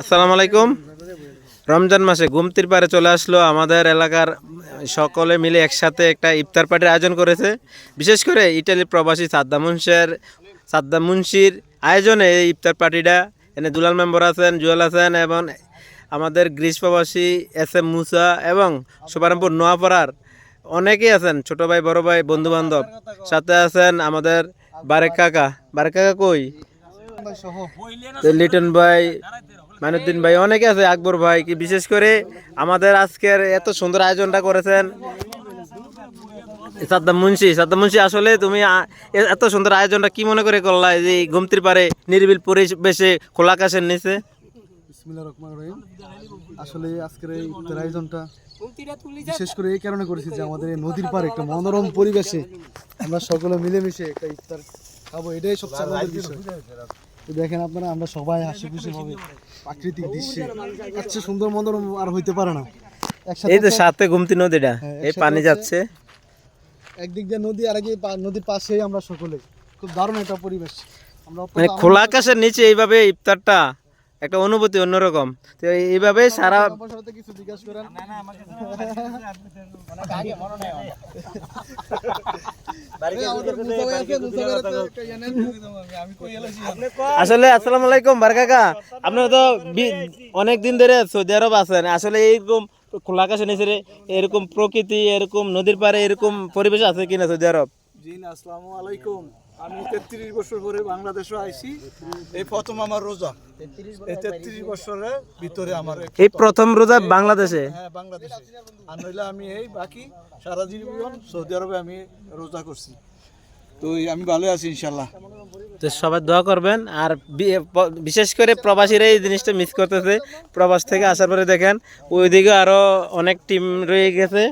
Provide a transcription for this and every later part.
আসসালামু আলাইকুম। রমজান মাসে গুমতির পাড়ে চলে আসলো আমাদের এলাকার সকলে মিলে একসাথে একটা ইফতার পার্টির আয়োজন করেছে। বিশেষ করে ইটালির প্রবাসী সাদ্দাম মুন্সির আয়োজনে এই ইফতার পার্টিটা। এনে দুলাল মেম্বার আছেন, জুয়েল আছেন এবং আমাদের গ্রিস প্রবাসী SM মুসা এবং শুভারামপুর নোয়াপাড়ার অনেকেই আছেন, ছোট ভাই বড় ভাই বন্ধু বান্ধব। সাথে আছেন আমাদের বারেক কাকা কই, লিটন ভাই, মাইনুদ্দিন ভাই, অনেকে আছে, আকবর ভাই। কি বিশেষ করে আমাদের আজকের এত সুন্দর আয়োজনটা করেছেন সাদ্দাম মুন্সি। আসলে তুমি এত সুন্দর আয়োজনটা কি মনে করে করলা, যে গুমতির পারে নিরিবিল পরিবেশে খোলা আকাশের নিচে? বিসমিল্লাহির রহমানির রহিম। আসলে আজকের এই ইফতার আয়োজনটা বিশেষ করে এই কারণে করেছি যে আমাদের এই নদীর পাড়ে একটা মনোরম পরিবেশে আমরা সকলে মিলেমিশে একটা ইফতার খাবো, এটাই সবচেয়ে আনন্দের বিষয়। তো দেখেন আপনারা, আমরা সবাই হাসি খুশি ভাবে প্রাকৃতিক দৃশ্যে, আচ্ছা সুন্দর মনোরম আর হইতে পারে না। এই তো সাথে গুমতি নদীটা, এই পানি যাচ্ছে একদিক দিয়ে নদী, আর একদিকে নদীর পাশেই আমরা সকলে, খুব দারুণ একটা পরিবেশ। আমরা মানে খোলা আকাশের নিচে এইভাবে ইফতারটা একটা অনুভূতি অন্যরকম। তো এইভাবে সারা কিছু জিজ্ঞাসা করেন। আসলে আসসালামু আলাইকুম বার কাকা, আপনারা তো অনেকদিন ধরে সৌদি আরব আছেন। আসলে এইরকম খোলা আকাশের নিচে এরকম প্রকৃতি, এরকম নদীর পাড়ে এরকম পরিবেশ আছে কিনা সৌদি আরব? জি না, আসসালামু আলাইকুম। আমি 33 বছর পরে বাংলাদেশে আইছি, এই প্রথম আমার রোজা। এই 33 বছরের ভিতরে আমার এই প্রথম রোজা বাংলাদেশে? হ্যাঁ, বাংলাদেশে। আর নইলে আমি এই বাকি সারা জীবন সৌদি আরবে আমি রোজা করছি। তো আমি ভালো আছি ইনশাল্লাহ। তো সবাই দোয়া করবেন। আর বিশেষ করে প্রবাসীরা এই জিনিসটা মিস করতেছে। প্রবাস থেকে আসার পরে দেখেন ওইদিকে আরো অনেক টিম রয়ে গেছে,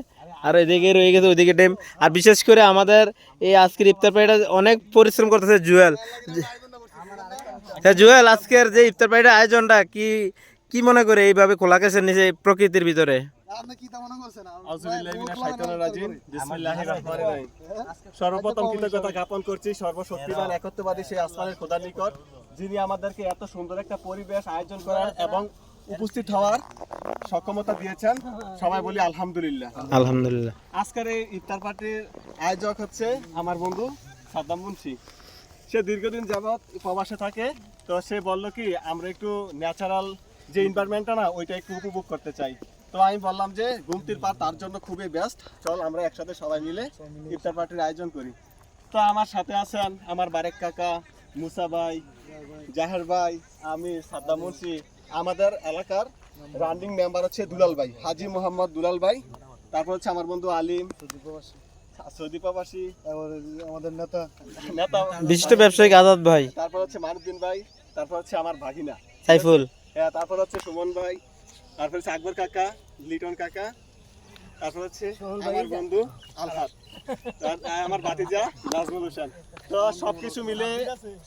আর এদিকে রয়ে গেছে ওইদিকে টিম। আর বিশেষ করে আমাদের এই আজকের ইফতার পার্টিটা অনেক পরিশ্রম করতেছে জুয়েল। হ্যাঁ জুয়েল, আজকের যে ইফতার পার্টির আয়োজনটা কি মনে করে এইভাবে খোলা আকাশের নিচে প্রকৃতির ভিতরে? সর্বপ্রথম কৃতজ্ঞতা জ্ঞাপন করছি সর্বশক্তিমান একত্ববাদী সেই আসমানের খোদার নিকট, যিনি আমাদেরকে এত সুন্দর একটা পরিবেশ আয়োজন করার এবং উপস্থিত হওয়ার সক্ষমতা দিয়েছেন। সবাই বলি আলহামদুলিল্লাহ। আলহামদুলিল্লাহ। আজকের এই ইফতার পার্টির আয়োজক হচ্ছে আমার বন্ধু সাদ্দাম মুন্সি। সে দীর্ঘদিন যাবৎ প্রবাসে থাকে। তো সে বলল কি, আমরা একটু ন্যাচারাল যে এনভায়রনমেন্টটা না, ওইটা একটু উপভোগ করতে চাই। তো আমি বললাম যে গুমতির পাড় তার জন্য খুবই বেস্ট, চল আমরা একসাথে সবাই মিলে ইফতার পার্টির আয়োজন করি। তো আমার সাথে আছেন আমার বারেক কাকা, মুসা ভাই, জাহের ভাই, আমি সাদ্দাম মুন্সি। আমাদের এলাকার রানিং মেম্বার হচ্ছে দুলাল ভাই, হাজি মোহাম্মদ দুলাল ভাই। তারপর হচ্ছে আমার বন্ধু আলিম, সৌদি প্রবাসী, আমাদের নেতা বিশিষ্ট ব্যবসায়িক আজাদ ভাই, তারপর হচ্ছে মাইনুদ্দিন ভাই, তারপর হচ্ছে আমার ভাগিনা সাইফুল, হ্যাঁ, তারপর হচ্ছে সুমন ভাই, তারপর হচ্ছে আকবর কাকা, লিটন কাকা, তারপর হচ্ছে আমার বন্ধু আলহাদ, আমার ভাতিজা নাজমুল হোসেন। তো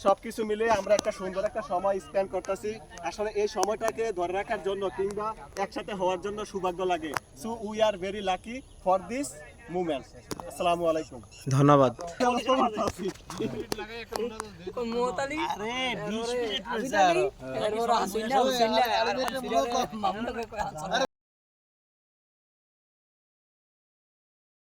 সবকিছু মিলে আমরা একটা সুন্দর একটা সময় স্পেন্ড করতেছি। আসলে এই সময়টাকে ধরে রাখার জন্য কিংবা একসাথে হওয়ার জন্য সৌভাগ্য লাগে। So we are very lucky for this movement. আসসালামু আলাইকুম, ধন্যবাদ।